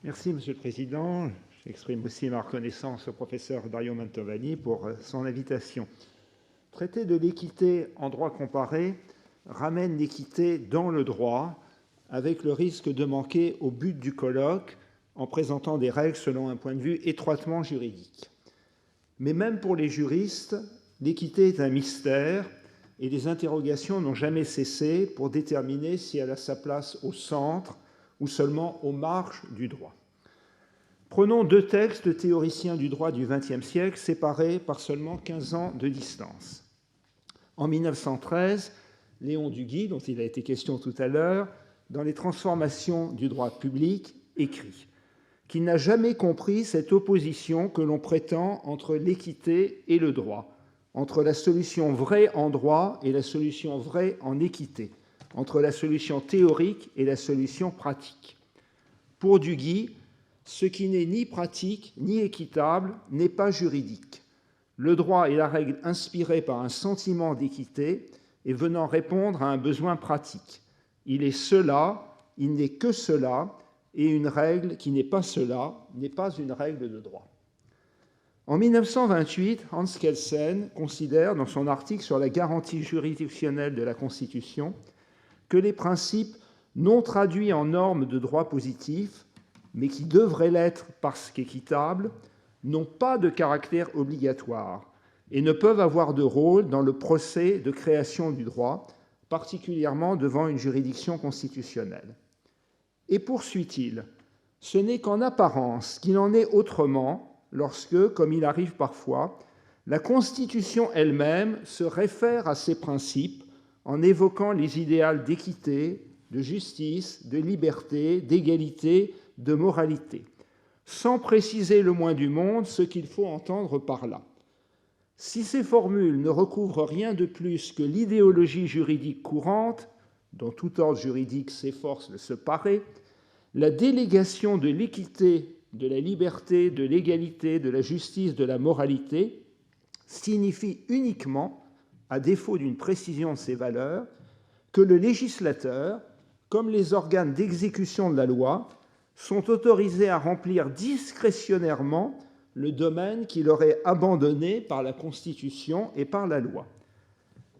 Merci, Monsieur le Président. J'exprime aussi ma reconnaissance au professeur Dario Mantovani pour son invitation. Traiter de l'équité en droit comparé ramène l'équité dans le droit, avec le risque de manquer au but du colloque en présentant des règles selon un point de vue étroitement juridique. Mais même pour les juristes, l'équité est un mystère et les interrogations n'ont jamais cessé pour déterminer si elle a sa place au centre ou seulement aux marges du droit. Prenons deux textes de théoriciens du droit du XXe siècle séparés par seulement 15 ans de distance. En 1913, Léon Duguit, dont il a été question tout à l'heure, dans les transformations du droit public, écrit qu'il n'a jamais compris cette opposition que l'on prétend entre l'équité et le droit, entre la solution vraie en droit et la solution vraie en équité, entre la solution théorique et la solution pratique. Pour Duguit, ce qui n'est ni pratique ni équitable n'est pas juridique. Le droit est la règle inspirée par un sentiment d'équité et venant répondre à un besoin pratique. Il est cela, il n'est que cela, et une règle qui n'est pas cela n'est pas une règle de droit. En 1928, Hans Kelsen considère dans son article sur la garantie juridictionnelle de la Constitution que les principes non traduits en normes de droit positif, mais qui devraient l'être parce qu'équitables, n'ont pas de caractère obligatoire et ne peuvent avoir de rôle dans le procès de création du droit, particulièrement devant une juridiction constitutionnelle. Et poursuit-il, ce n'est qu'en apparence qu'il en est autrement lorsque, comme il arrive parfois, la Constitution elle-même se réfère à ces principes en évoquant les idéaux d'équité, de justice, de liberté, d'égalité, de moralité, sans préciser le moins du monde ce qu'il faut entendre par là. Si ces formules ne recouvrent rien de plus que l'idéologie juridique courante, dont tout ordre juridique s'efforce de se parer, la délégation de l'équité, de la liberté, de l'égalité, de la justice, de la moralité signifie uniquement, à défaut d'une précision de ces valeurs, que le législateur, comme les organes d'exécution de la loi, sont autorisés à remplir discrétionnairement le domaine qui leur est abandonné par la Constitution et par la loi.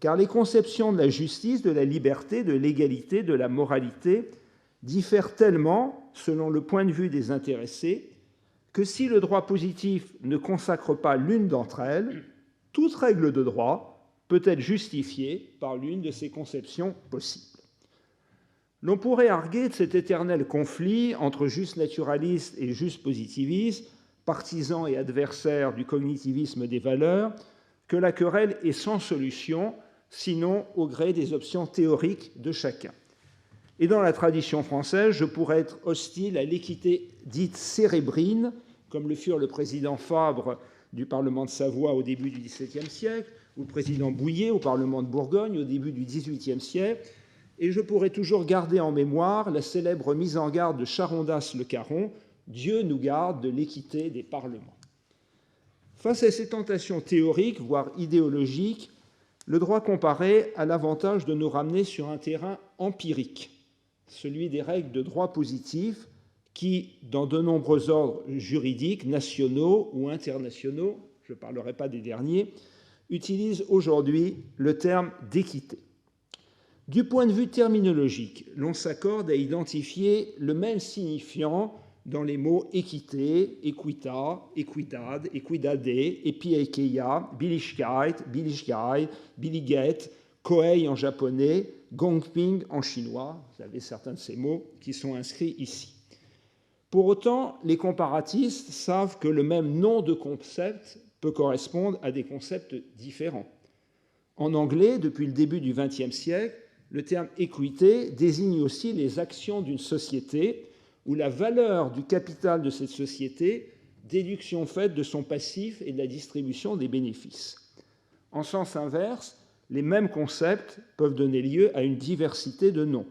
Car les conceptions de la justice, de la liberté, de l'égalité, de la moralité diffèrent tellement, selon le point de vue des intéressés, que si le droit positif ne consacre pas l'une d'entre elles, toute règle de droit peut être justifiée par l'une de ces conceptions possibles. L'on pourrait arguer de cet éternel conflit entre justes naturalistes et justes positivistes, partisans et adversaires du cognitivisme des valeurs, que la querelle est sans solution, sinon au gré des options théoriques de chacun. Et dans la tradition française, je pourrais être hostile à l'équité dite cérébrine, comme le furent le président Fabre du Parlement de Savoie au début du XVIIe siècle, ou le président Bouillet au Parlement de Bourgogne au début du XVIIIe siècle, et je pourrais toujours garder en mémoire la célèbre mise en garde de Charondas le Caron, « Dieu nous garde de l'équité des parlements ». Face à ces tentations théoriques, voire idéologiques, le droit comparé a l'avantage de nous ramener sur un terrain empirique, celui des règles de droit positif qui, dans de nombreux ordres juridiques, nationaux ou internationaux, je ne parlerai pas des derniers, utilisent aujourd'hui le terme d'équité. Du point de vue terminologique, l'on s'accorde à identifier le même signifiant dans les mots équité, equita, equidad, equidade, epieikeia, billigkeit, billigkeit, billiget, koei en japonais, gongping en chinois. Vous avez certains de ces mots qui sont inscrits ici. Pour autant, les comparatistes savent que le même nom de concept peut correspondre à des concepts différents. En anglais, depuis le début du XXe siècle, le terme équité désigne aussi les actions d'une société ou la valeur du capital de cette société, déduction faite de son passif et de la distribution des bénéfices. En sens inverse, les mêmes concepts peuvent donner lieu à une diversité de noms.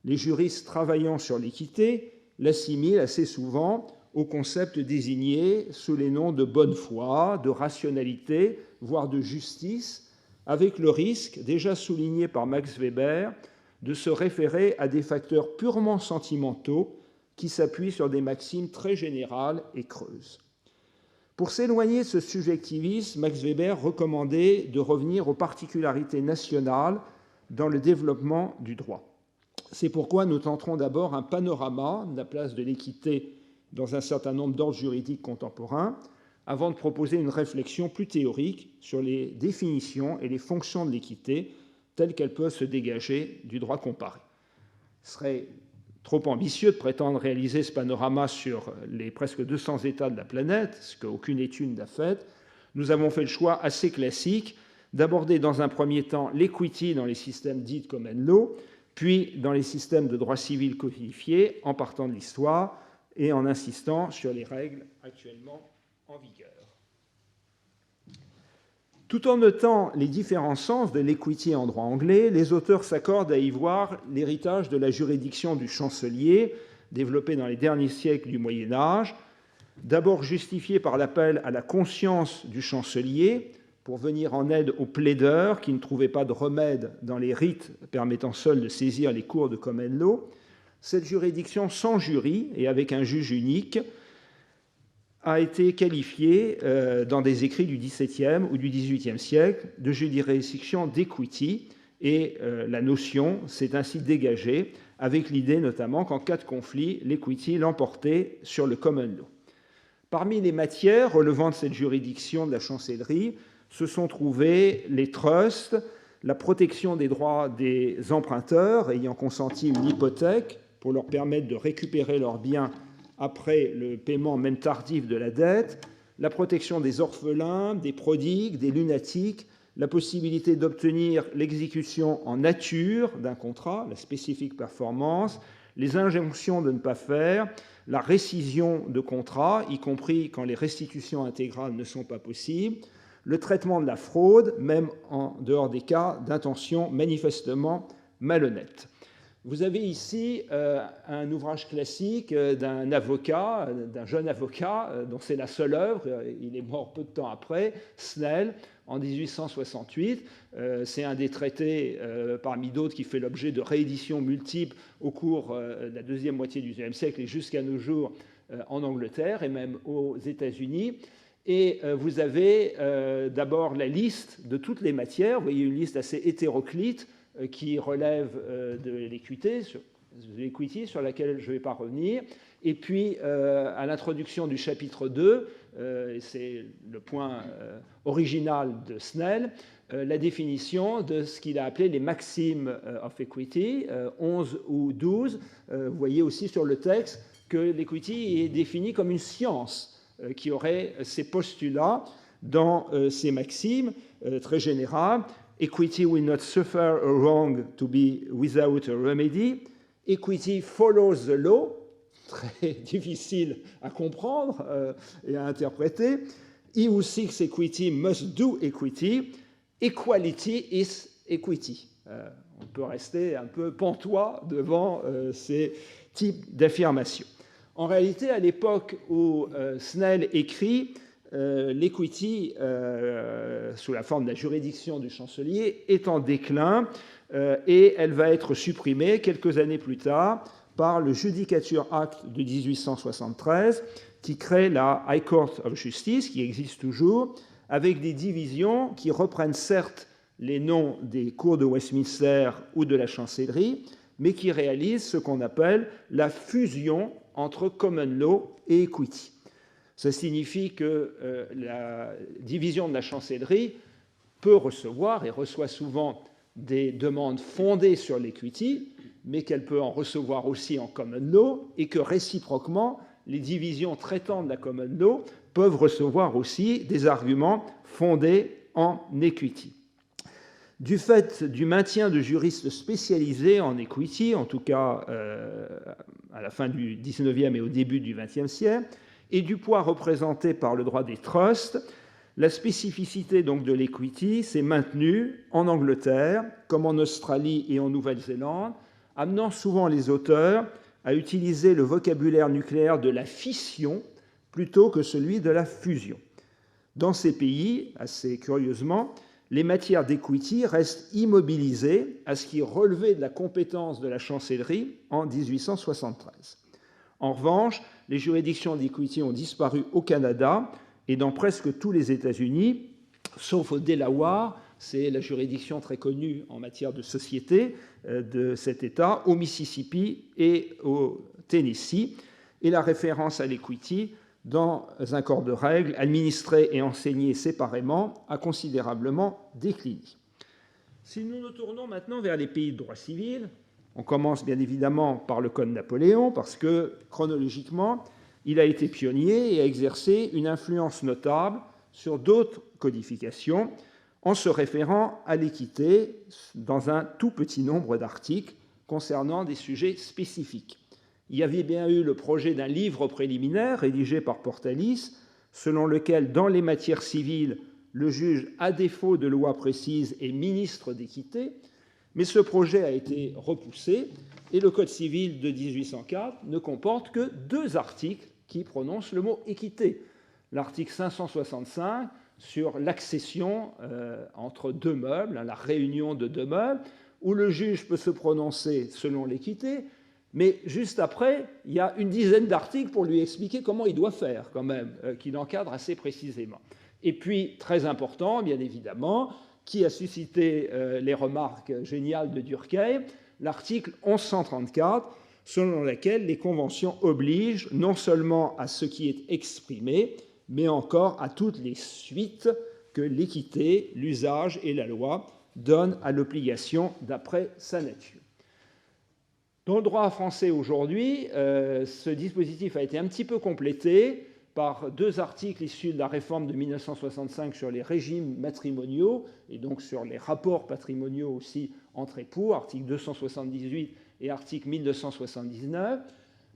Les juristes travaillant sur l'équité l'assimilent assez souvent aux concepts désignés sous les noms de bonne foi, de rationalité, voire de justice, avec le risque, déjà souligné par Max Weber, de se référer à des facteurs purement sentimentaux qui s'appuie sur des maximes très générales et creuses. Pour s'éloigner de ce subjectivisme, Max Weber recommandait de revenir aux particularités nationales dans le développement du droit. C'est pourquoi nous tenterons d'abord un panorama de la place de l'équité dans un certain nombre d'ordres juridiques contemporains, avant de proposer une réflexion plus théorique sur les définitions et les fonctions de l'équité telles qu'elles peuvent se dégager du droit comparé. Ce serait trop ambitieux de prétendre réaliser ce panorama sur les presque 200 États de la planète, ce qu'aucune étude n'a fait. Nous avons fait le choix assez classique d'aborder dans un premier temps l'equity dans les systèmes dits de common law, puis dans les systèmes de droit civil codifié, en partant de l'histoire et en insistant sur les règles actuellement en vigueur. Tout en notant les différents sens de l'equity en droit anglais, les auteurs s'accordent à y voir l'héritage de la juridiction du chancelier, développée dans les derniers siècles du Moyen Âge, d'abord justifié par l'appel à la conscience du chancelier, pour venir en aide aux plaideurs qui ne trouvaient pas de remède dans les rites permettant seuls de saisir les cours de common law. Cette juridiction sans jury et avec un juge unique a été qualifiée dans des écrits du XVIIe ou du XVIIIe siècle de juridiction d'equity, et la notion s'est ainsi dégagée avec l'idée notamment qu'en cas de conflit, l'equity l'emportait sur le common law. Parmi les matières relevant de cette juridiction de la chancellerie se sont trouvés les trusts, la protection des droits des emprunteurs ayant consenti une hypothèque pour leur permettre de récupérer leurs biens après le paiement même tardif de la dette, la protection des orphelins, des prodigues, des lunatiques, la possibilité d'obtenir l'exécution en nature d'un contrat, la specific performance, les injonctions de ne pas faire, la rescission de contrats, y compris quand les restitutions intégrales ne sont pas possibles, le traitement de la fraude, même en dehors des cas d'intention manifestement malhonnête. Vous avez ici un ouvrage classique d'un avocat, d'un jeune avocat, dont c'est la seule œuvre, il est mort peu de temps après, Snell, en 1868. C'est un des traités, parmi d'autres, qui fait l'objet de rééditions multiples au cours de la deuxième moitié du XIXe siècle et jusqu'à nos jours en Angleterre et même aux États-Unis. Et vous avez d'abord la liste de toutes les matières. Vous voyez une liste assez hétéroclite qui relève de l'equity, sur laquelle je ne vais pas revenir. Et puis, à l'introduction du chapitre 2, c'est le point original de Snell, la définition de ce qu'il a appelé les maximes of equity, 11 ou 12. Vous voyez aussi sur le texte que l'equity est définie comme une science qui aurait ces postulats dans ces maximes très générales. Equity will not suffer a wrong to be without a remedy. Equity follows the law. Très difficile à comprendre et à interpréter. He who seeks equity must do equity. Equality is equity. On peut rester un peu pantois devant ces types d'affirmations. En réalité, à l'époque où Snell écrit, l'equity, sous la forme de la juridiction du chancelier, est en déclin et elle va être supprimée quelques années plus tard par le Judicature Act de 1873 qui crée la High Court of Justice, qui existe toujours, avec des divisions qui reprennent certes les noms des cours de Westminster ou de la chancellerie, mais qui réalisent ce qu'on appelle la fusion entre common law et equity. Ça signifie que la division de la chancellerie peut recevoir et reçoit souvent des demandes fondées sur l'equity, mais qu'elle peut en recevoir aussi en common law, et que réciproquement, les divisions traitant de la common law peuvent recevoir aussi des arguments fondés en equity. Du fait du maintien de juristes spécialisés en equity, en tout cas à la fin du XIXe et au début du XXe siècle, et du poids représenté par le droit des trusts, la spécificité donc de l'equity s'est maintenue en Angleterre, comme en Australie et en Nouvelle-Zélande, amenant souvent les auteurs à utiliser le vocabulaire nucléaire de la fission plutôt que celui de la fusion. Dans ces pays, assez curieusement, les matières d'equity restent immobilisées à ce qui relevait de la compétence de la chancellerie en 1873. En revanche, les juridictions d'equity ont disparu au Canada et dans presque tous les États-Unis, sauf au Delaware, c'est la juridiction très connue en matière de société de cet État, au Mississippi et au Tennessee, et la référence à l'equity dans un corps de règles administré et enseigné séparément a considérablement décliné. Si nous nous tournons maintenant vers les pays de droit civil, on commence bien évidemment par le Code Napoléon, parce que chronologiquement, il a été pionnier et a exercé une influence notable sur d'autres codifications, en se référant à l'équité dans un tout petit nombre d'articles concernant des sujets spécifiques. Il y avait bien eu le projet d'un livre préliminaire rédigé par Portalis, selon lequel, dans les matières civiles, le juge, à défaut de loi précise, est ministre d'équité, mais ce projet a été repoussé et le Code civil de 1804 ne comporte que 2 articles qui prononcent le mot équité. L'article 565 sur l'accession entre 2 meubles, la réunion de 2 meubles, où le juge peut se prononcer selon l'équité, mais juste après, il y a une dizaine d'articles pour lui expliquer comment il doit faire, quand même, qui l'encadrent assez précisément. Et puis, très important, bien évidemment, qui a suscité les remarques géniales de Durkheim, l'article 1134, selon lequel les conventions obligent non seulement à ce qui est exprimé, mais encore à toutes les suites que l'équité, l'usage et la loi donnent à l'obligation d'après sa nature. Dans le droit français aujourd'hui, ce dispositif a été un petit peu complété par 2 articles issus de la réforme de 1965 sur les régimes matrimoniaux et donc sur les rapports patrimoniaux aussi entre époux, article 278 et article 1279,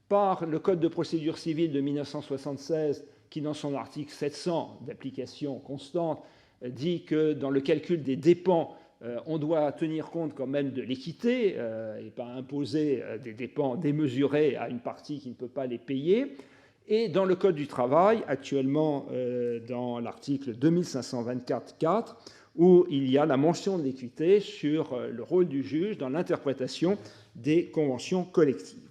par le Code de procédure civile de 1976 qui, dans son article 700 d'application constante, dit que dans le calcul des dépenses, on doit tenir compte quand même de l'équité et pas imposer des dépenses démesurées à une partie qui ne peut pas les payer. Et dans le Code du travail, actuellement dans l'article 2524.4, où il y a la mention de l'équité sur le rôle du juge dans l'interprétation des conventions collectives.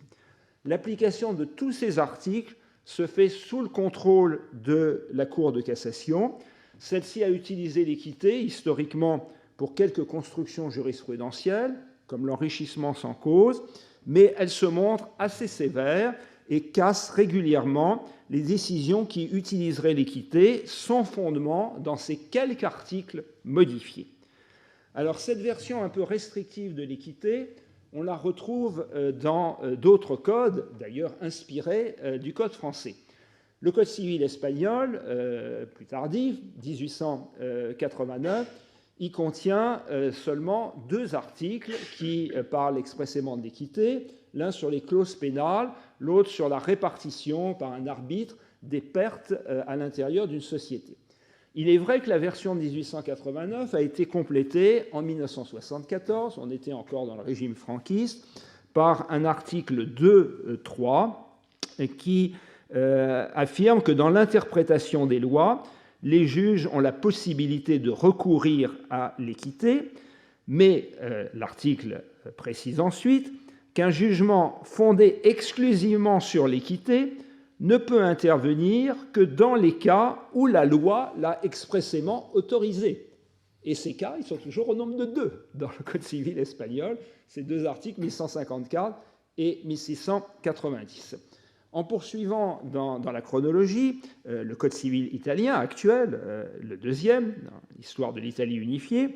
L'application de tous ces articles se fait sous le contrôle de la Cour de cassation. Celle-ci a utilisé l'équité historiquement pour quelques constructions jurisprudentielles, comme l'enrichissement sans cause, mais elle se montre assez sévère et casse régulièrement les décisions qui utiliseraient l'équité sans fondement dans ces quelques articles modifiés. Alors cette version un peu restrictive de l'équité, on la retrouve dans d'autres codes, d'ailleurs inspirés du Code français. Le Code civil espagnol, plus tardif, 1889, il contient seulement 2 articles qui parlent expressément de l'équité, l'un sur les clauses pénales, l'autre sur la répartition par un arbitre des pertes à l'intérieur d'une société. Il est vrai que la version de 1889 a été complétée en 1974, on était encore dans le régime franquiste, par un article 2.3 qui affirme que dans l'interprétation des lois, les juges ont la possibilité de recourir à l'équité, mais l'article précise ensuite qu'un jugement fondé exclusivement sur l'équité ne peut intervenir que dans les cas où la loi l'a expressément autorisé. Et ces cas, ils sont toujours au nombre de 2 dans le Code civil espagnol, ces 2 articles 1154 et 1690. En poursuivant dans la chronologie, le Code civil italien actuel, le deuxième, l'histoire de l'Italie unifiée,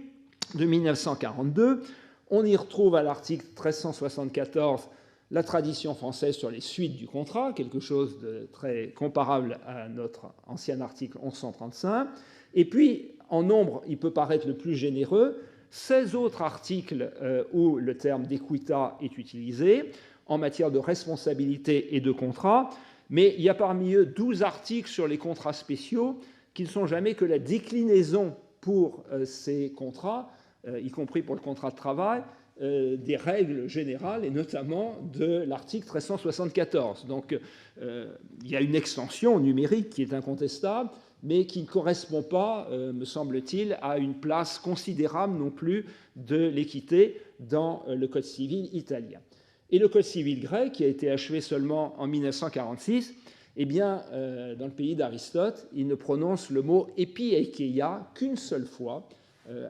de 1942, on y retrouve à l'article 1374 la tradition française sur les suites du contrat, quelque chose de très comparable à notre ancien article 1135. Et puis, en nombre, il peut paraître le plus généreux, 16 autres articles où le terme d'equita est utilisé en matière de responsabilité et de contrat, mais il y a parmi eux 12 articles sur les contrats spéciaux qui ne sont jamais que la déclinaison pour ces contrats, y compris pour le contrat de travail, des règles générales, et notamment de l'article 1374. Donc, il y a une extension numérique qui est incontestable, mais qui ne correspond pas, me semble-t-il, à une place considérable non plus de l'équité dans le Code civil italien. Et le Code civil grec, qui a été achevé seulement en 1946, eh bien, dans le pays d'Aristote, il ne prononce le mot épieikeia qu'une seule fois,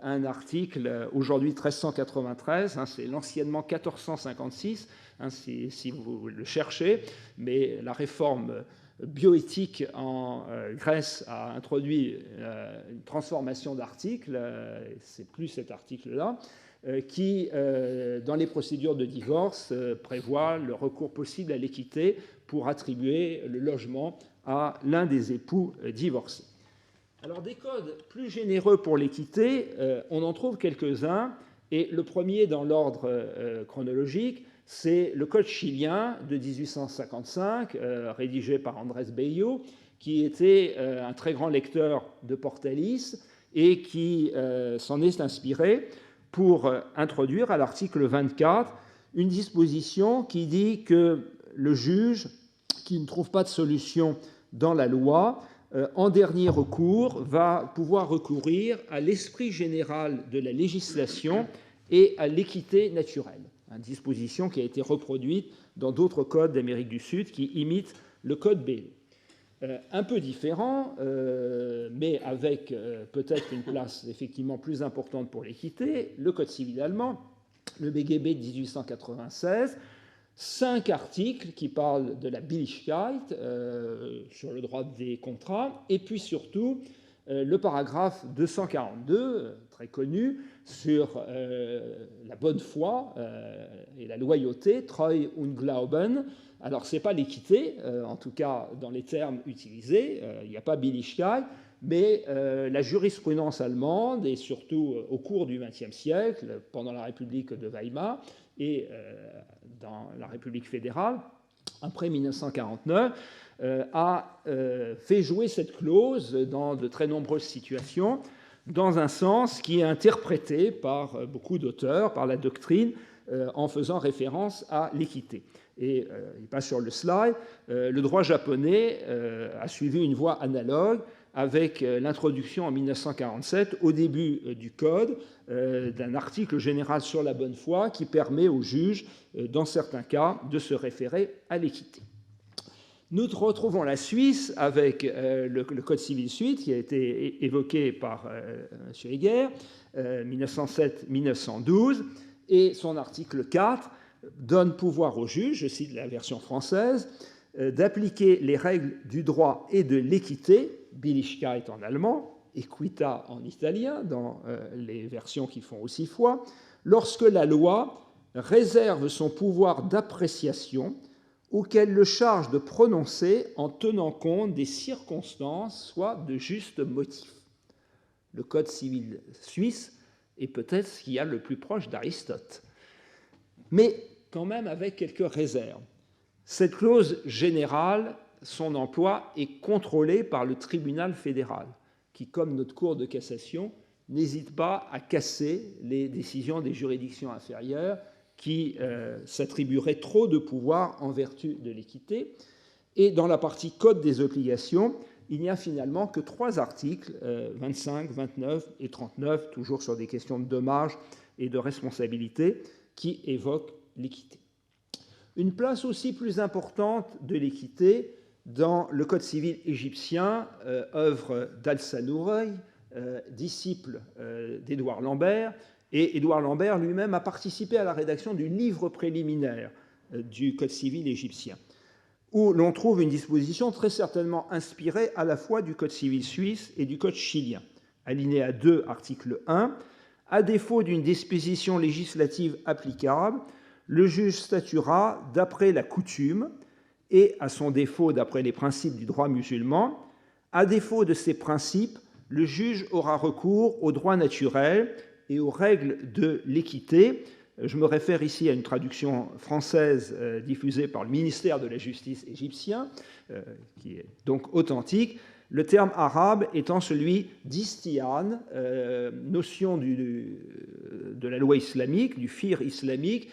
un article aujourd'hui 1393, c'est l'anciennement 1456, si vous le cherchez, mais la réforme bioéthique en Grèce a introduit une transformation d'article, c'est plus cet article-là, qui, dans les procédures de divorce, prévoit le recours possible à l'équité pour attribuer le logement à l'un des époux divorcés. Alors, des codes plus généreux pour l'équité, on en trouve quelques-uns, et le premier dans l'ordre chronologique, c'est le Code chilien de 1855, rédigé par Andrés Bello, qui était un très grand lecteur de Portalis et qui s'en est inspiré pour introduire à l'article 24 une disposition qui dit que le juge qui ne trouve pas de solution dans la loi, en dernier recours, va pouvoir recourir à l'esprit général de la législation et à l'équité naturelle. Une disposition qui a été reproduite dans d'autres codes d'Amérique du Sud qui imitent le code Bello. Un peu différent, mais avec peut-être une place effectivement plus importante pour l'équité, le Code civil allemand, le BGB de 1896, 5 articles qui parlent de la Billigkeit sur le droit des contrats, et puis surtout le paragraphe 242, très connu, sur la bonne foi et la loyauté, Treu und Glauben. Alors, ce n'est pas l'équité, en tout cas dans les termes utilisés, il n'y a pas Billigkeit, mais la jurisprudence allemande, et surtout au cours du XXe siècle, pendant la République de Weimar et dans la République fédérale, après 1949, a fait jouer cette clause dans de très nombreuses situations, dans un sens qui est interprété par beaucoup d'auteurs, par la doctrine, en faisant référence à l'équité. Et il passe sur le slide, le droit japonais a suivi une voie analogue avec l'introduction en 1947, au début du Code, d'un article général sur la bonne foi qui permet aux juges, dans certains cas, de se référer à l'équité. Nous retrouvons la Suisse avec le Code civil suisse qui a été évoqué par M. Heger, 1907-1912, et son article 4 donne pouvoir aux juges, je cite la version française, d'appliquer les règles du droit et de l'équité, Billigkeit en allemand, equita en italien, dans les versions qui font aussi foi, lorsque la loi réserve son pouvoir d'appréciation auquel le charge de prononcer en tenant compte des circonstances, soit de justes motifs. Le Code civil suisse est peut-être ce qu'il y a le plus proche d'Aristote, mais quand même avec quelques réserves. Cette clause générale, son emploi est contrôlé par le tribunal fédéral, qui, comme notre Cour de cassation, n'hésite pas à casser les décisions des juridictions inférieures qui s'attribueraient trop de pouvoir en vertu de l'équité. Et dans la partie Code des obligations, il n'y a finalement que 3 articles, 25, 29 et 39, toujours sur des questions de dommages et de responsabilité, qui évoquent l'équité. Une place aussi plus importante de l'équité dans le Code civil égyptien, œuvre d'Al-Sanouri, disciple d'Édouard Lambert, et Édouard Lambert lui-même a participé à la rédaction du livre préliminaire du Code civil égyptien, où l'on trouve une disposition très certainement inspirée à la fois du Code civil suisse et du Code chilien. Alinéa 2, article 1, à défaut d'une disposition législative applicable, le juge statuera d'après la coutume et, à son défaut, d'après les principes du droit musulman. À défaut de ces principes, le juge aura recours au droit naturel et aux règles de l'équité. Je me réfère ici à une traduction française diffusée par le ministère de la Justice égyptien, qui est donc authentique, le terme arabe étant celui d'istian, notion de la loi islamique, du fiqh islamique,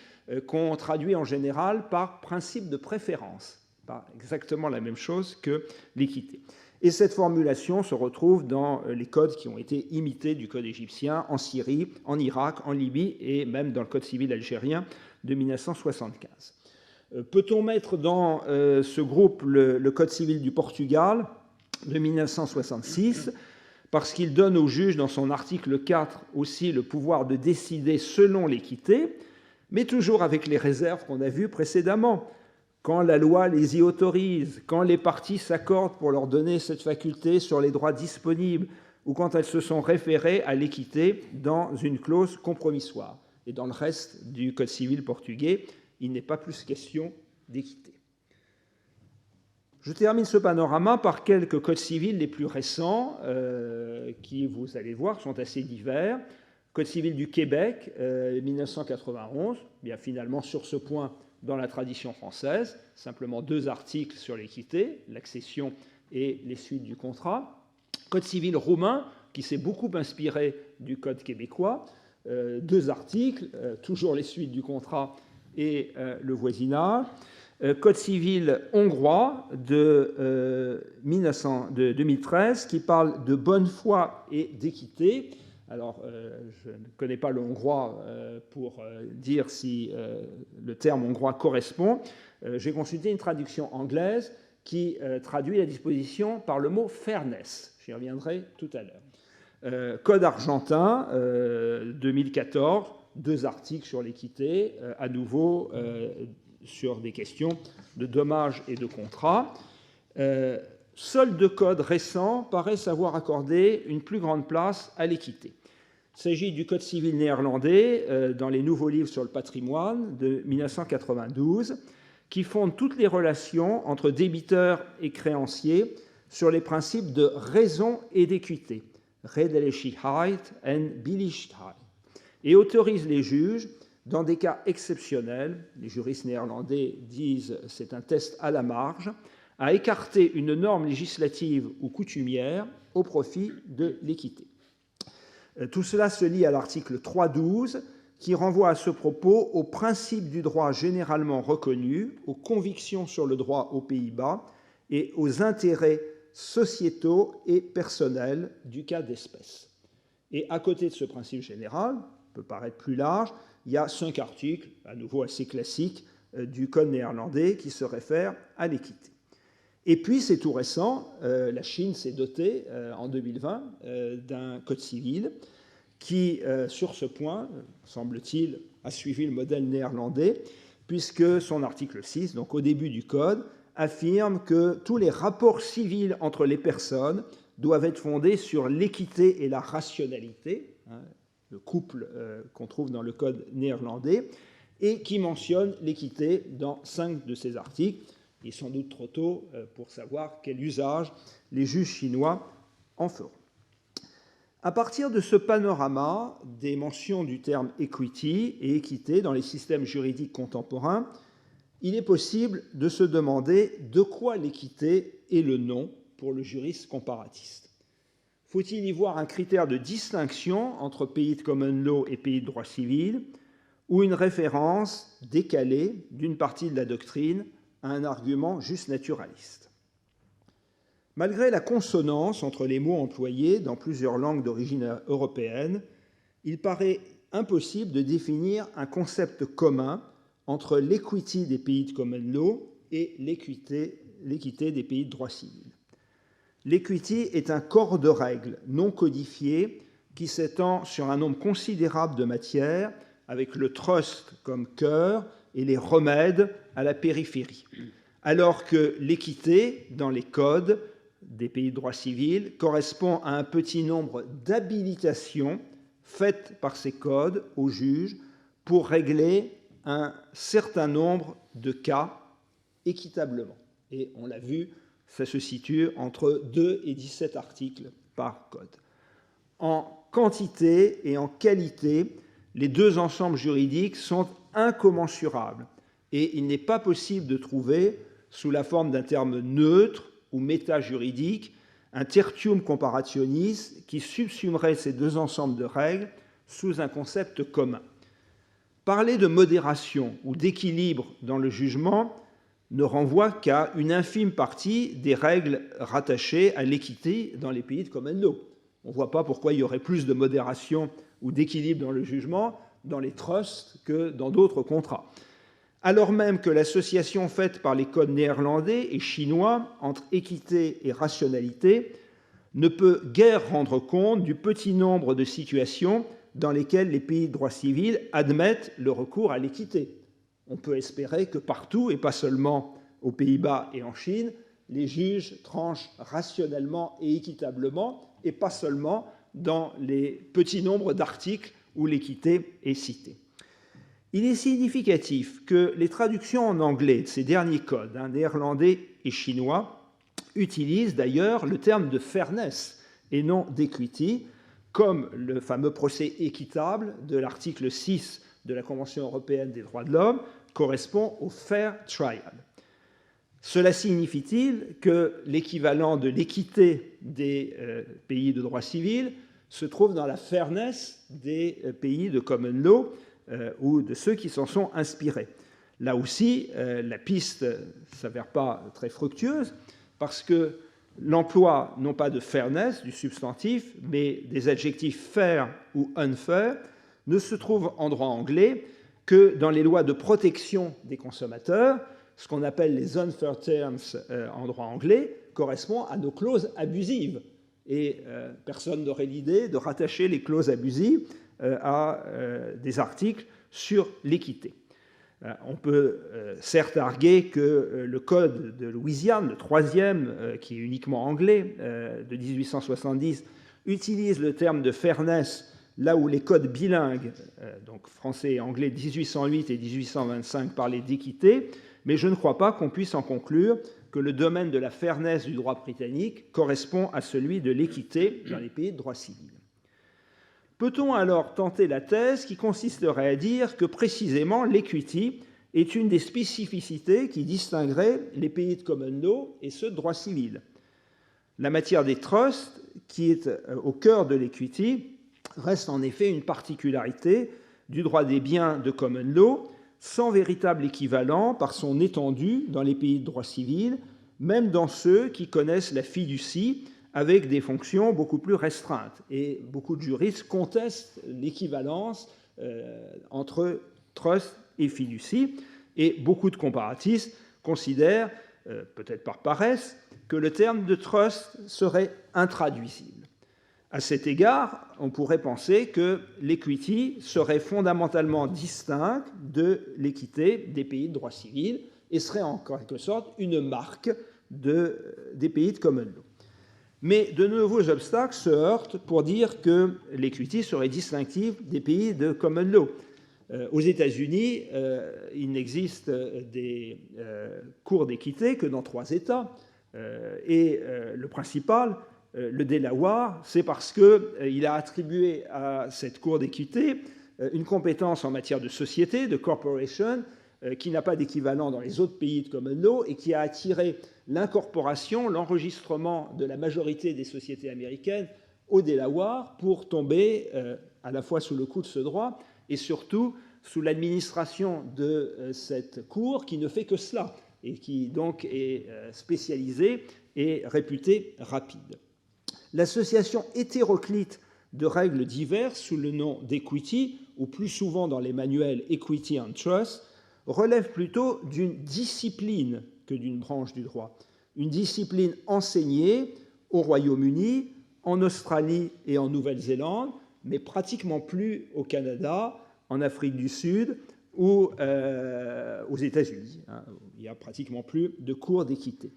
qu'on traduit en général par principe de préférence, pas exactement la même chose que l'équité. Et cette formulation se retrouve dans les codes qui ont été imités du code égyptien en Syrie, en Irak, en Libye et même dans le code civil algérien de 1975. Peut-on mettre dans ce groupe le Code civil du Portugal de 1966, parce qu'il donne au juge, dans son article 4, aussi le pouvoir de décider selon l'équité, mais toujours avec les réserves qu'on a vues précédemment. Quand la loi les y autorise, quand les parties s'accordent pour leur donner cette faculté sur les droits disponibles, ou quand elles se sont référées à l'équité dans une clause compromissoire. Et dans le reste du Code civil portugais, il n'est pas plus question d'équité. Je termine ce panorama par quelques codes civils les plus récents, qui, vous allez voir, sont assez divers. Code civil du Québec, 1991, bien finalement sur ce point dans la tradition française, simplement 2 articles sur l'équité, l'accession et les suites du contrat. Code civil roumain, qui s'est beaucoup inspiré du Code québécois, 2 articles, toujours les suites du contrat et le voisinage. Code civil hongrois de 2013 qui parle de bonne foi et d'équité. Alors, je ne connais pas le hongrois pour dire si le terme hongrois correspond. J'ai consulté une traduction anglaise qui traduit la disposition par le mot fairness. J'y reviendrai tout à l'heure. Code argentin 2014, 2 articles sur l'équité, à nouveau sur des questions de dommages et de contrats. Seuls 2 codes récents paraissent avoir accordé une plus grande place à l'équité. Il s'agit du Code civil néerlandais dans les nouveaux livres sur le patrimoine de 1992, qui fonde toutes les relations entre débiteurs et créanciers sur les principes de raison et d'équité, redelichtigheid and billigheid, et autorise les juges, dans des cas exceptionnels, les juristes néerlandais disent c'est un test à la marge, à écarter une norme législative ou coutumière au profit de l'équité. Tout cela se lie à l'article 3.12 qui renvoie à ce propos aux principes du droit généralement reconnus, aux convictions sur le droit aux Pays-Bas et aux intérêts sociétaux et personnels du cas d'espèce. Et à côté de ce principe général, peut paraître plus large, il y a 5 articles, à nouveau assez classiques, du Code néerlandais qui se réfèrent à l'équité. Et puis, c'est tout récent, la Chine s'est dotée en 2020 d'un Code civil qui, sur ce point, semble-t-il, a suivi le modèle néerlandais, puisque son article 6, donc au début du Code, affirme que tous les rapports civils entre les personnes doivent être fondés sur l'équité et la rationalité, le couple qu'on trouve dans le Code néerlandais, et qui mentionne l'équité dans 5 de ces articles. Il est sans doute trop tôt pour savoir quel usage les juges chinois en feront. À partir de ce panorama des mentions du terme equity et équité dans les systèmes juridiques contemporains, il est possible de se demander de quoi l'équité est le nom pour le juriste comparatiste. Faut-il y voir un critère de distinction entre pays de common law et pays de droit civil, ou une référence décalée d'une partie de la doctrine à un argument juste naturaliste? Malgré la consonance entre les mots employés dans plusieurs langues d'origine européenne, il paraît impossible de définir un concept commun entre l'equity des pays de common law et l'équité des pays de droit civil. L'equity est un corps de règles non codifiées qui s'étend sur un nombre considérable de matières, avec le trust comme cœur et les remèdes à la périphérie, alors que l'équité, dans les codes des pays de droit civil, correspond à un petit nombre d'habilitations faites par ces codes aux juges pour régler un certain nombre de cas équitablement. Et on l'a vu, ça se situe entre 2 et 17 articles par code. En quantité et en qualité, les 2 ensembles juridiques sont incommensurables et il n'est pas possible de trouver, sous la forme d'un terme neutre ou méta-juridique, un tertium comparationis qui subsumerait ces 2 ensembles de règles sous un concept commun. Parler de modération ou d'équilibre dans le jugement ne renvoie qu'à une infime partie des règles rattachées à l'équité dans les pays de common law. On ne voit pas pourquoi il y aurait plus de modération ou d'équilibre dans le jugement dans les trusts que dans d'autres contrats. alors même que l'association faite par les codes néerlandais et chinois entre équité et rationalité ne peut guère rendre compte du petit nombre de situations dans lesquelles les pays de droit civil admettent le recours à l'équité. On peut espérer que partout, et pas seulement aux Pays-Bas et en Chine, les juges tranchent rationnellement et équitablement, et pas seulement dans les petits nombres d'articles où l'équité est citée. Il est significatif que les traductions en anglais de ces derniers codes, néerlandais et chinois, utilisent d'ailleurs le terme de fairness et non d'equity, comme le fameux procès équitable de l'article 6 de la Convention européenne des droits de l'homme correspond au fair trial. Cela signifie-t-il que l'équivalent de l'équité des pays de droit civil se trouve dans la fairness des pays de common law ou de ceux qui s'en sont inspirés? Là aussi, la piste ne s'avère pas très fructueuse parce que l'emploi non pas de fairness, du substantif, mais des adjectifs fair ou unfair ne se trouve en droit anglais que dans les lois de protection des consommateurs. Ce qu'on appelle les unfair terms en droit anglais correspond à nos clauses abusives. Et personne n'aurait l'idée de rattacher les clauses abusives à des articles sur l'équité. On peut certes arguer que le code de Louisiane, le troisième, qui est uniquement anglais, de 1870, utilise le terme de fairness là où les codes bilingues, donc français et anglais 1808 et 1825, parlaient d'équité, mais je ne crois pas qu'on puisse en conclure que le domaine de la fairness du droit britannique correspond à celui de l'équité dans les pays de droit civil. Peut-on alors tenter la thèse qui consisterait à dire que précisément l'equity est une des spécificités qui distinguerait les pays de common law et ceux de droit civil? La matière des trusts, qui est au cœur de l'equity, reste en effet une particularité du droit des biens de common law, sans véritable équivalent par son étendue dans les pays de droit civil, même dans ceux qui connaissent la fiducie avec des fonctions beaucoup plus restreintes. Et beaucoup de juristes contestent l'équivalence entre trust et fiducie, et beaucoup de comparatistes considèrent, peut-être par paresse, que le terme de trust serait intraduisible. À cet égard, on pourrait penser que l'equity serait fondamentalement distincte de l'équité des pays de droit civil et serait en quelque sorte une marque des pays de common law. Mais de nouveaux obstacles se heurtent pour dire que l'equity serait distinctive des pays de common law. Aux États-Unis, il n'existe des cours d'équité que dans 3 États. Et le principal, le Delaware, c'est parce qu'il a attribué à cette cour d'équité une compétence en matière de société, de corporation, qui n'a pas d'équivalent dans les autres pays de common law et qui a attiré l'incorporation, l'enregistrement de la majorité des sociétés américaines au Delaware pour tomber à la fois sous le coup de ce droit et surtout sous l'administration de cette cour qui ne fait que cela et qui donc est spécialisée et réputée rapide. L'association hétéroclite de règles diverses sous le nom d'equity, ou plus souvent dans les manuels Equity and Trust, relève plutôt d'une discipline que d'une branche du droit. Une discipline enseignée au Royaume-Uni, en Australie et en Nouvelle-Zélande, mais pratiquement plus au Canada, en Afrique du Sud ou aux États-Unis. Il n'y a pratiquement plus de cours d'équité.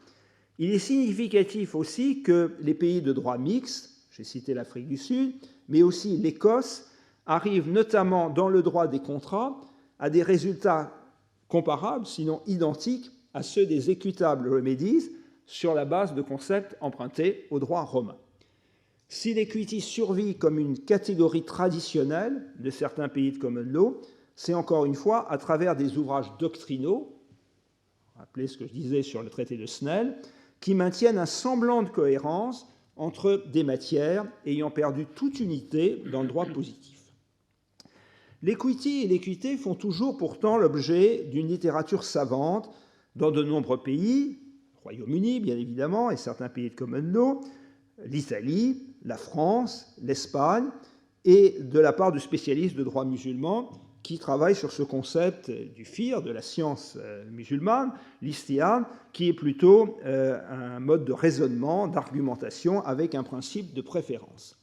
Il est significatif aussi que les pays de droit mixte, j'ai cité l'Afrique du Sud, mais aussi l'Écosse, arrivent notamment dans le droit des contrats à des résultats comparables, sinon identiques, à ceux des equitable remedies sur la base de concepts empruntés au droit romain. Si l'equity survit comme une catégorie traditionnelle de certains pays de common law, c'est encore une fois à travers des ouvrages doctrinaux, rappelez ce que je disais sur le traité de Snell, qui maintiennent un semblant de cohérence entre des matières ayant perdu toute unité dans le droit positif. L'equity et l'équité font toujours pourtant l'objet d'une littérature savante dans de nombreux pays, le Royaume-Uni bien évidemment et certains pays de common law, l'Italie, la France, l'Espagne, et de la part de spécialistes de droit musulman qui travaille sur ce concept du fiqh, de la science musulmane, l'ijtihad, qui est plutôt un mode de raisonnement, d'argumentation avec un principe de préférence.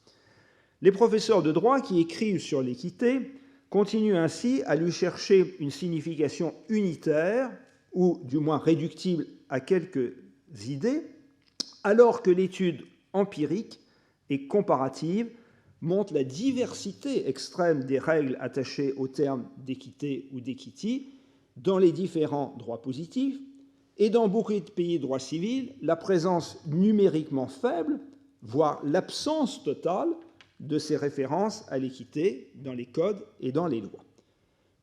Les professeurs de droit qui écrivent sur l'équité continuent ainsi à lui chercher une signification unitaire, ou du moins réductible à quelques idées, alors que l'étude empirique et comparative montre la diversité extrême des règles attachées au terme d'équité ou d'équity dans les différents droits positifs, et dans beaucoup de pays de droit civil, la présence numériquement faible, voire l'absence totale de ces références à l'équité dans les codes et dans les lois.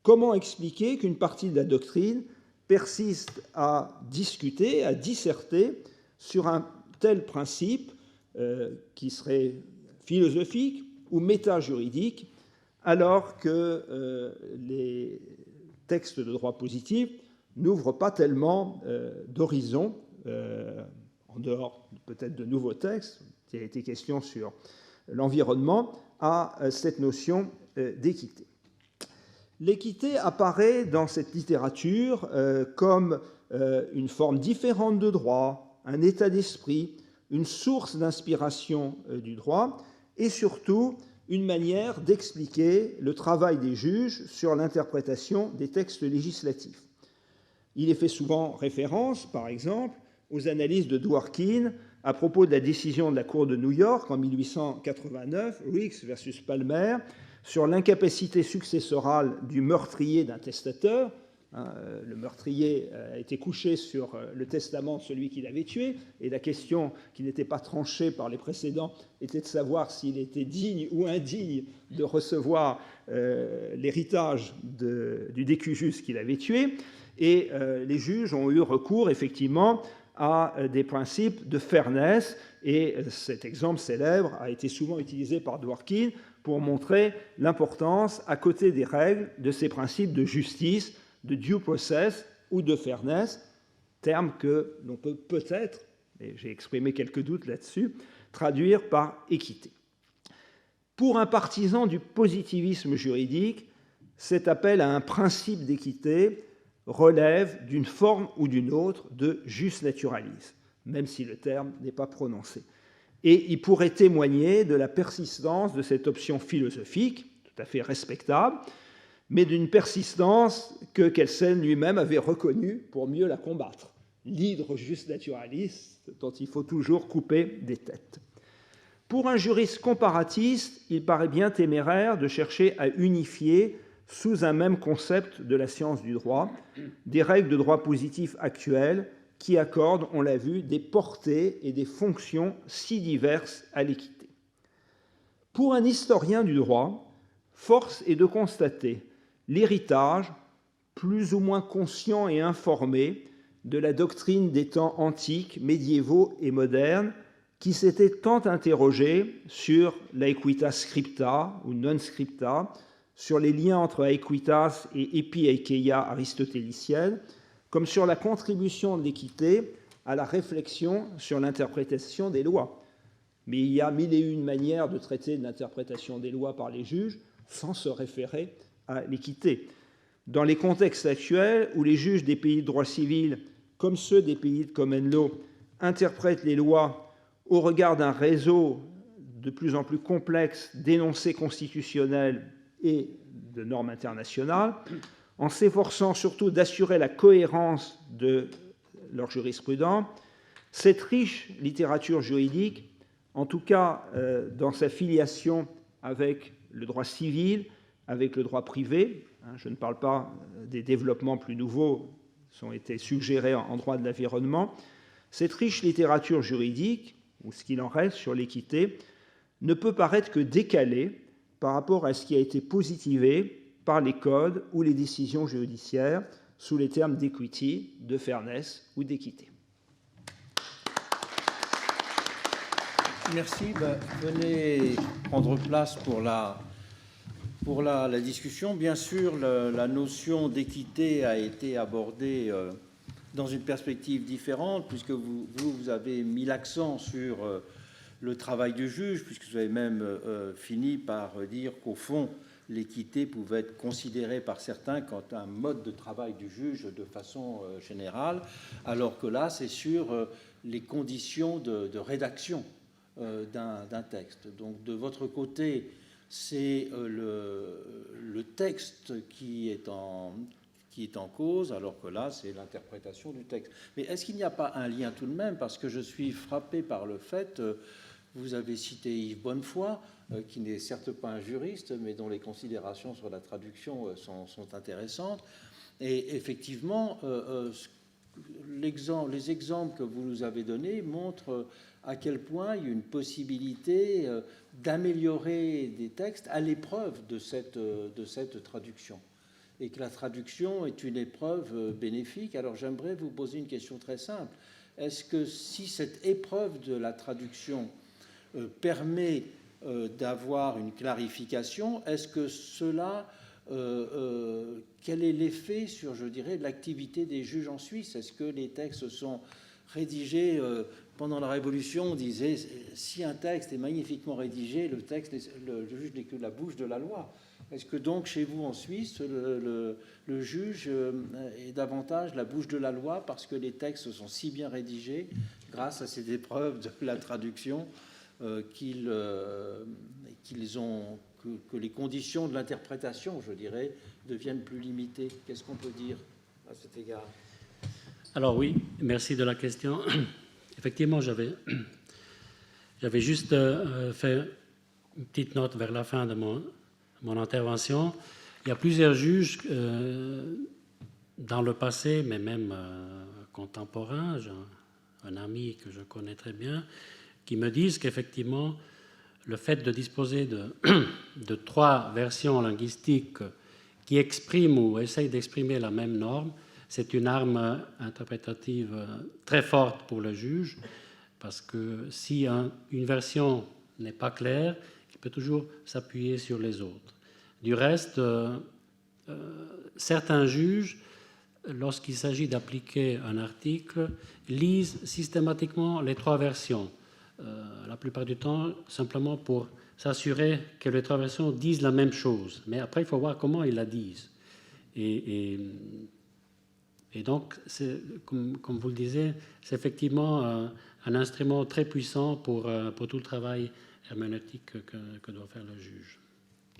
Comment expliquer qu'une partie de la doctrine persiste à discuter, à disserter sur un tel principe qui serait philosophique ou méta-juridique, alors que les textes de droit positif n'ouvrent pas tellement d'horizon, en dehors peut-être de nouveaux textes, il a été question sur l'environnement, à cette notion d'équité. L'équité apparaît dans cette littérature comme une forme différente de droit, un état d'esprit, une source d'inspiration du droit, et surtout une manière d'expliquer le travail des juges sur l'interprétation des textes législatifs. Il est fait souvent référence, par exemple, aux analyses de Dworkin à propos de la décision de la Cour de New York en 1889, Riggs versus Palmer, sur l'incapacité successorale du meurtrier d'un testateur. Le meurtrier a été couché sur le testament de celui qui l'avait tué, et la question qui n'était pas tranchée par les précédents était de savoir s'il était digne ou indigne de recevoir l'héritage du décujus qu'il avait tué. Et les juges ont eu recours effectivement à des principes de fairness, et cet exemple célèbre a été souvent utilisé par Dworkin pour montrer l'importance, à côté des règles, de ces principes de justice, de due process ou de fairness, termes que l'on peut peut-être, et j'ai exprimé quelques doutes là-dessus, traduire par équité. Pour un partisan du positivisme juridique, cet appel à un principe d'équité relève d'une forme ou d'une autre de justnaturalisme, même si le terme n'est pas prononcé. Et il pourrait témoigner de la persistance de cette option philosophique, tout à fait respectable, mais d'une persistance que Kelsen lui-même avait reconnue pour mieux la combattre, l'hydre justnaturaliste dont il faut toujours couper des têtes. Pour un juriste comparatiste, il paraît bien téméraire de chercher à unifier sous un même concept de la science du droit des règles de droit positif actuelles qui accordent, on l'a vu, des portées et des fonctions si diverses à l'équité. Pour un historien du droit, force est de constater l'héritage, plus ou moins conscient et informé, de la doctrine des temps antiques, médiévaux et modernes, qui s'était tant interrogée sur l'aequitas scripta ou non scripta, sur les liens entre aequitas et epieikeia aristotélicienne, comme sur la contribution de l'équité à la réflexion sur l'interprétation des lois. Mais il y a mille et une manières de traiter de l'interprétation des lois par les juges sans se référer à l'équité. Dans les contextes actuels où les juges des pays de droit civil, comme ceux des pays de common law, interprètent les lois au regard d'un réseau de plus en plus complexe d'énoncés constitutionnels et de normes internationales, en s'efforçant surtout d'assurer la cohérence de leur jurisprudence, cette riche littérature juridique, en tout cas dans sa filiation avec le droit civil, avec le droit privé, je ne parle pas des développements plus nouveaux qui ont été suggérés en droit de l'environnement, cette riche littérature juridique, ou ce qu'il en reste sur l'équité, ne peut paraître que décalée par rapport à ce qui a été positivé par les codes ou les décisions judiciaires sous les termes d'equity, de fairness ou d'équité. Merci. Venez prendre place pour la discussion. Bien sûr, la notion d'équité a été abordée dans une perspective différente, puisque vous avez mis l'accent sur le travail du juge, puisque vous avez même fini par dire qu'au fond, l'équité pouvait être considérée par certains comme un mode de travail du juge de façon générale, alors que là, c'est sur les conditions de rédaction d'un texte. Donc, de votre côté, c'est le texte qui est en cause, alors que là, c'est l'interprétation du texte. Mais est-ce qu'il n'y a pas un lien tout de même? Parce que je suis frappé par le fait, vous avez cité Yves Bonnefoy, qui n'est certes pas un juriste, mais dont les considérations sur la traduction sont intéressantes. Et effectivement, les exemples que vous nous avez donnés montrent à quel point il y a une possibilité d'améliorer des textes à l'épreuve de cette traduction, et que la traduction est une épreuve bénéfique. Alors j'aimerais vous poser une question très simple. Est-ce que si cette épreuve de la traduction permet d'avoir une clarification, est-ce que cela, quel est l'effet sur, je dirais, l'activité des juges en Suisse? Est-ce que les textes sont rédigés pendant la Révolution? On disait, si un texte est magnifiquement rédigé, le juge n'est que la bouche de la loi. Est-ce que donc chez vous en Suisse, le juge est davantage la bouche de la loi parce que les textes sont si bien rédigés grâce à cette épreuve de la traduction que les conditions de l'interprétation, je dirais, deviennent plus limitées? Qu'est-ce qu'on peut dire à cet égard? Alors oui, merci de la question. Effectivement, j'avais juste fait une petite note vers la fin de mon intervention. Il y a plusieurs juges dans le passé, mais même contemporains, un ami que je connais très bien, qui me disent qu'effectivement, le fait de disposer de 3 versions linguistiques qui expriment ou essayent d'exprimer la même norme, c'est une arme interprétative très forte pour le juge, parce que si une version n'est pas claire, il peut toujours s'appuyer sur les autres. Du reste, certains juges, lorsqu'il s'agit d'appliquer un article, lisent systématiquement les 3 versions. La plupart du temps, simplement pour s'assurer que les 3 versions disent la même chose. Mais après, il faut voir comment ils la disent. Et donc, comme vous le disiez, c'est effectivement un instrument très puissant pour tout le travail herméneutique que doit faire le juge.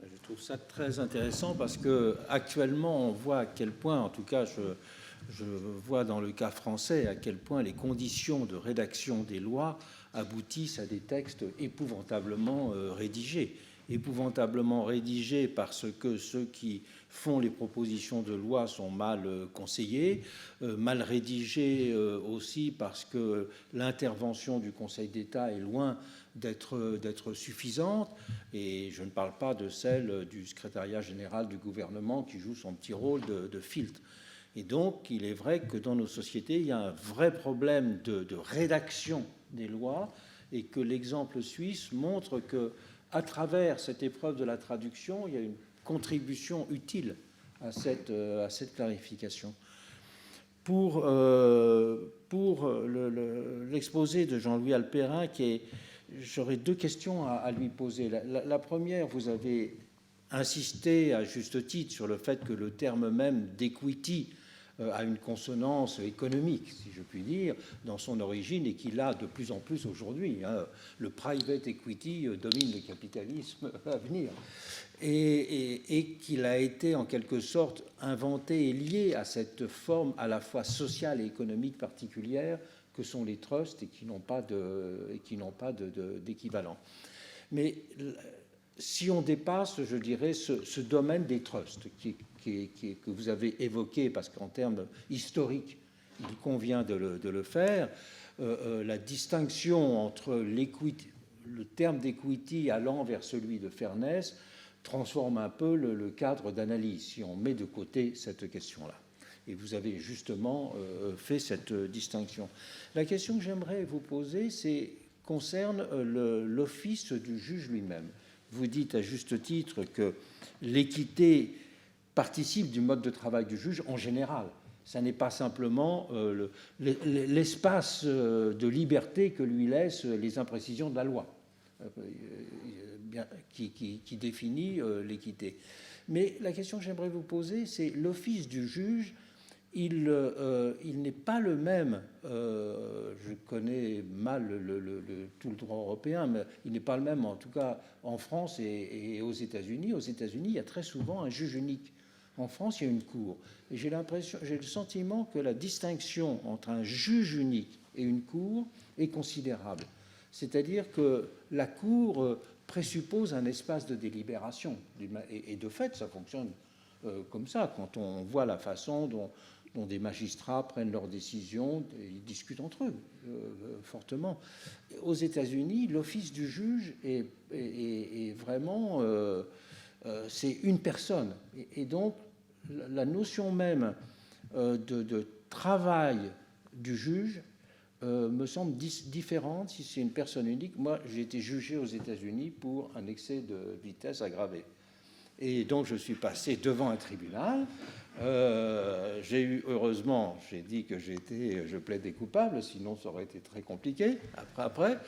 Je trouve ça très intéressant parce qu'actuellement, on voit à quel point, en tout cas, je vois dans le cas français, à quel point les conditions de rédaction des lois aboutissent à des textes épouvantablement rédigés. Épouvantablement rédigés parce que ceux qui font les propositions de loi sont mal conseillés, mal rédigés aussi parce que l'intervention du Conseil d'État est loin d'être suffisante, et je ne parle pas de celle du secrétariat général du gouvernement qui joue son petit rôle de filtre. Et donc, il est vrai que dans nos sociétés, il y a un vrai problème de rédaction des lois, et que l'exemple suisse montre que, à travers cette épreuve de la traduction, il y a une contribution utile à cette clarification. Pour l'exposé de Jean-Louis Alperin, j'aurais 2 questions à lui poser. La première, vous avez insisté à juste titre sur le fait que le terme même d'equity a une consonance économique, si je puis dire, dans son origine, et qu'il a de plus en plus aujourd'hui. Le private equity domine le capitalisme à venir, et qu'il a été en quelque sorte inventé et lié à cette forme à la fois sociale et économique particulière que sont les trusts, et qui n'ont pas d'équivalent. Mais si on dépasse, je dirais, ce domaine des trusts que vous avez évoqué, parce qu'en termes historiques, il convient de le faire, la distinction entre le terme d'equity allant vers celui de fairness transforme un peu le cadre d'analyse, si on met de côté cette question-là. Et vous avez justement fait cette distinction. La question que j'aimerais vous poser concerne l'office du juge lui-même. Vous dites à juste titre que l'équité participe du mode de travail du juge en général. Ça n'est pas simplement l'espace de liberté que lui laissent les imprécisions de la loi. qui définit l'équité. Mais la question que j'aimerais vous poser, c'est l'office du juge. Il n'est pas le même, je connais mal tout le droit européen, mais il n'est pas le même en tout cas en France et aux États-Unis. Aux États-Unis, il y a très souvent un juge unique. En France, il y a une cour. Et j'ai le sentiment que la distinction entre un juge unique et une cour est considérable. C'est-à-dire que la cour présuppose un espace de délibération. Et de fait, ça fonctionne comme ça. Quand on voit la façon dont des magistrats prennent leurs décisions, ils discutent entre eux fortement. Aux États-Unis, l'office du juge est vraiment... c'est une personne. Et donc, la notion même de travail du juge me semble différente si c'est une personne unique. Moi, j'ai été jugé aux États-Unis pour un excès de vitesse aggravé. Et donc, je suis passé devant un tribunal. J'ai eu, heureusement, j'ai dit que je plaidais coupable, sinon ça aurait été très compliqué après.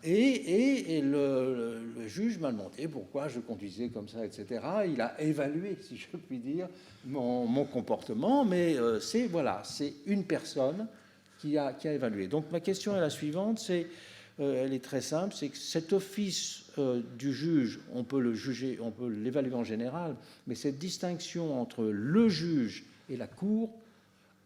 Et le juge m'a demandé pourquoi je conduisais comme ça, etc. Il a évalué, si je puis dire, mon comportement, mais c'est une personne qui a évalué. Donc ma question est la suivante, elle est très simple, c'est que cet office du juge, on peut le juger, on peut l'évaluer en général, mais cette distinction entre le juge et la cour,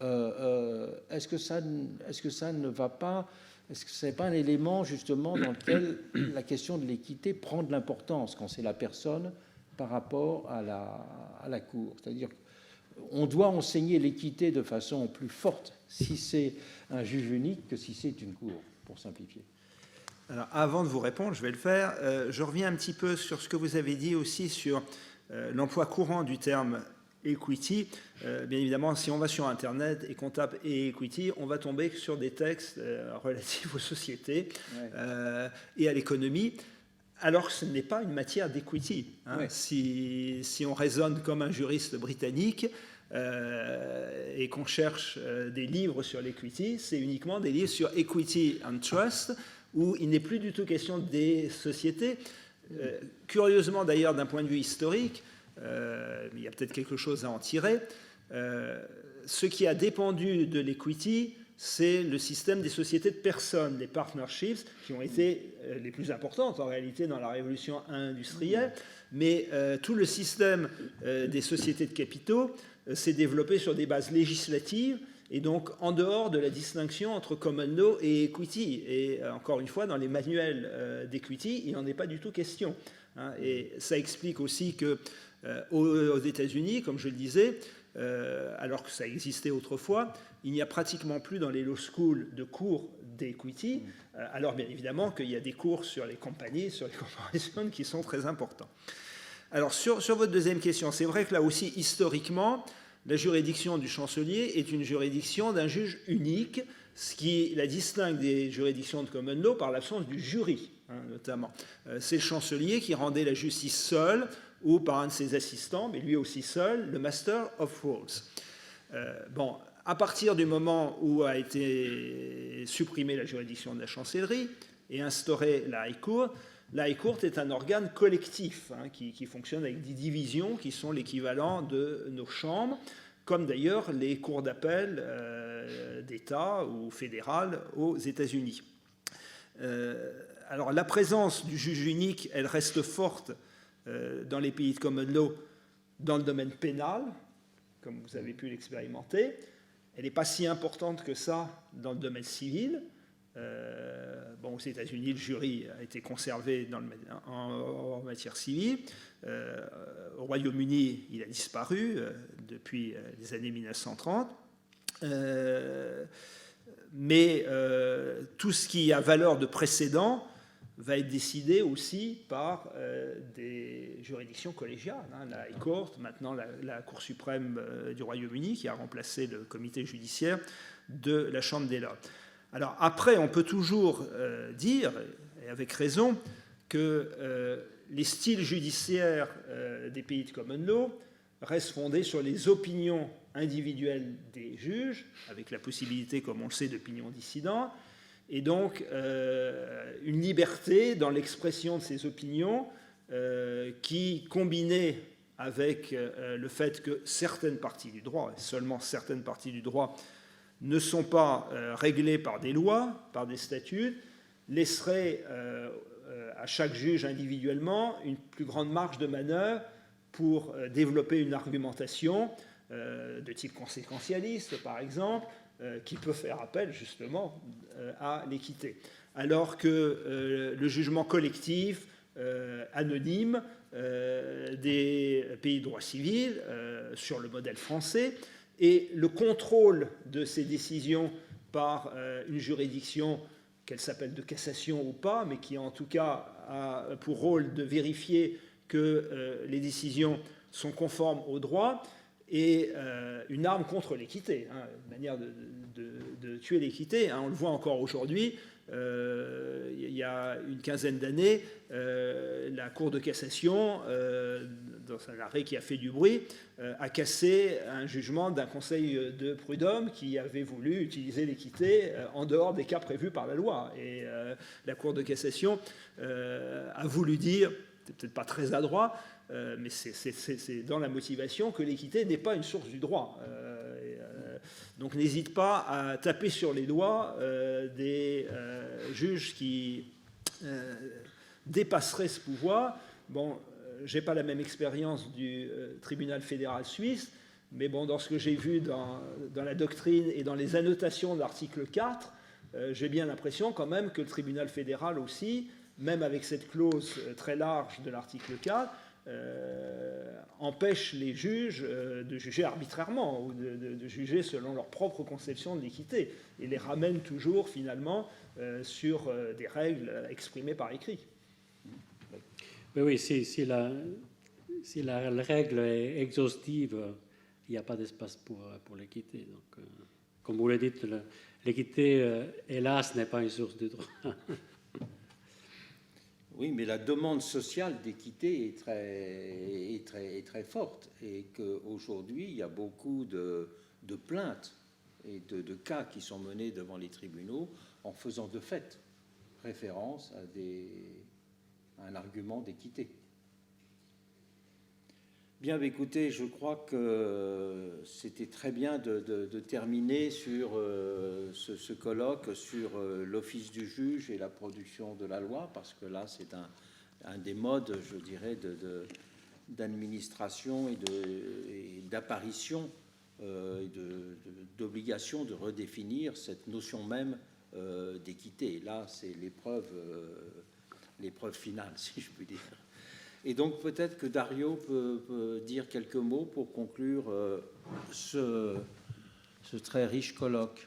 est-ce que ça ne va pas, est-ce que ce n'est pas un élément justement dans lequel la question de l'équité prend de l'importance quand c'est la personne par rapport à la cour? C'est-à-dire qu'on doit enseigner l'équité de façon plus forte si c'est un juge unique que si c'est une cour, pour simplifier. Alors, avant de vous répondre, je vais le faire. Je reviens un petit peu sur ce que vous avez dit aussi sur l'emploi courant du terme equity. Bien évidemment, si on va sur Internet et qu'on tape equity, on va tomber sur des textes relatifs aux sociétés et à l'économie, alors que ce n'est pas une matière d'equity. Hein. Si on raisonne comme un juriste britannique et qu'on cherche des livres sur l'equity, c'est uniquement des livres sur equity and trust, où il n'est plus du tout question des sociétés. Curieusement d'ailleurs, d'un point de vue historique, il y a peut-être quelque chose à en tirer. Ce qui a dépendu de l'equity, c'est le système des sociétés de personnes, les partnerships, qui ont été les plus importantes en réalité dans la révolution industrielle. Mais tout le système des sociétés de capitaux s'est développé sur des bases législatives, et donc en dehors de la distinction entre common law et equity. Et encore une fois, dans les manuels d'equity, il n'en est pas du tout question. Hein. Et ça explique aussi que aux États-Unis, comme je le disais, alors que ça existait autrefois, il n'y a pratiquement plus dans les law schools de cours d'equity, alors bien évidemment qu'il y a des cours sur les compagnies, sur les corporations qui sont très importants. Alors sur votre deuxième question, c'est vrai que là aussi, historiquement, la juridiction du chancelier est une juridiction d'un juge unique, ce qui la distingue des juridictions de common law par l'absence du jury, hein, notamment. C'est le chancelier qui rendait la justice seul ou par un de ses assistants, mais lui aussi seul, le Master of Rules. Bon, à partir du moment où a été supprimée la juridiction de la chancellerie et instaurée la High Court est un organe collectif hein, qui fonctionne avec des divisions qui sont l'équivalent de nos chambres, comme d'ailleurs les cours d'appel d'État ou fédérales aux États-Unis. Alors la présence du juge unique, elle reste forte dans les pays de common law dans le domaine pénal, comme vous avez pu l'expérimenter. Elle n'est pas si importante que ça dans le domaine civil. Aux États-Unis, le jury a été conservé en matière civile. Au Royaume-Uni, il a disparu depuis les années 1930. Mais tout ce qui a valeur de précédent va être décidé aussi par des juridictions collégiales. Hein, la High Court, maintenant la Cour suprême du Royaume-Uni, qui a remplacé le comité judiciaire de la Chambre des Lords. Alors après, on peut toujours dire, et avec raison, que les styles judiciaires des pays de common law restent fondés sur les opinions individuelles des juges, avec la possibilité, comme on le sait, d'opinions dissidentes, et donc une liberté dans l'expression de ces opinions qui, combiné avec le fait que certaines parties du droit, et seulement certaines parties du droit, ne sont pas réglées par des lois, par des statuts, laisserait à chaque juge individuellement une plus grande marge de manœuvre pour développer une argumentation de type conséquentialiste, par exemple, qui peut faire appel justement à l'équité. Alors que le jugement collectif, anonyme, des pays de droit civil, sur le modèle français, et le contrôle de ces décisions par une juridiction, qu'elle s'appelle de cassation ou pas, mais qui en tout cas a pour rôle de vérifier que les décisions sont conformes au droit, et une arme contre l'équité, hein, une manière de tuer l'équité. Hein, on le voit encore aujourd'hui. Il y a une quinzaine d'années, la Cour de cassation, dans un arrêt qui a fait du bruit, a cassé un jugement d'un conseil de prud'homme qui avait voulu utiliser l'équité en dehors des cas prévus par la loi. Et la Cour de cassation a voulu dire, c'est peut-être pas très adroit, mais c'est dans la motivation, que l'équité n'est pas une source du droit. Donc n'hésite pas à taper sur les doigts des juges qui dépasseraient ce pouvoir. Bon, je n'ai pas la même expérience du tribunal fédéral suisse, mais bon, dans ce que j'ai vu dans la doctrine et dans les annotations de l'article 4, j'ai bien l'impression quand même que le tribunal fédéral aussi, même avec cette clause très large de l'article 4, empêche les juges de juger arbitrairement ou de juger selon leur propre conception de l'équité et les ramène toujours finalement sur des règles exprimées par écrit. Oui, si la règle est exhaustive, il n'y a pas d'espace pour l'équité. Donc, comme vous le dites, l'équité, hélas, n'est pas une source de droit. Oui, mais la demande sociale d'équité est très forte et qu'aujourd'hui, il y a beaucoup de plaintes et de cas qui sont menés devant les tribunaux en faisant de fait référence à un argument d'équité. Bien, écoutez, je crois que c'était très bien de terminer sur ce colloque sur l'office du juge et la production de la loi, parce que là, c'est un des modes, je dirais, d'administration et d'apparition, d'obligation de redéfinir cette notion même d'équité. Là, c'est l'épreuve finale, si je puis dire. Et donc peut-être que Dario peut dire quelques mots pour conclure ce très riche colloque.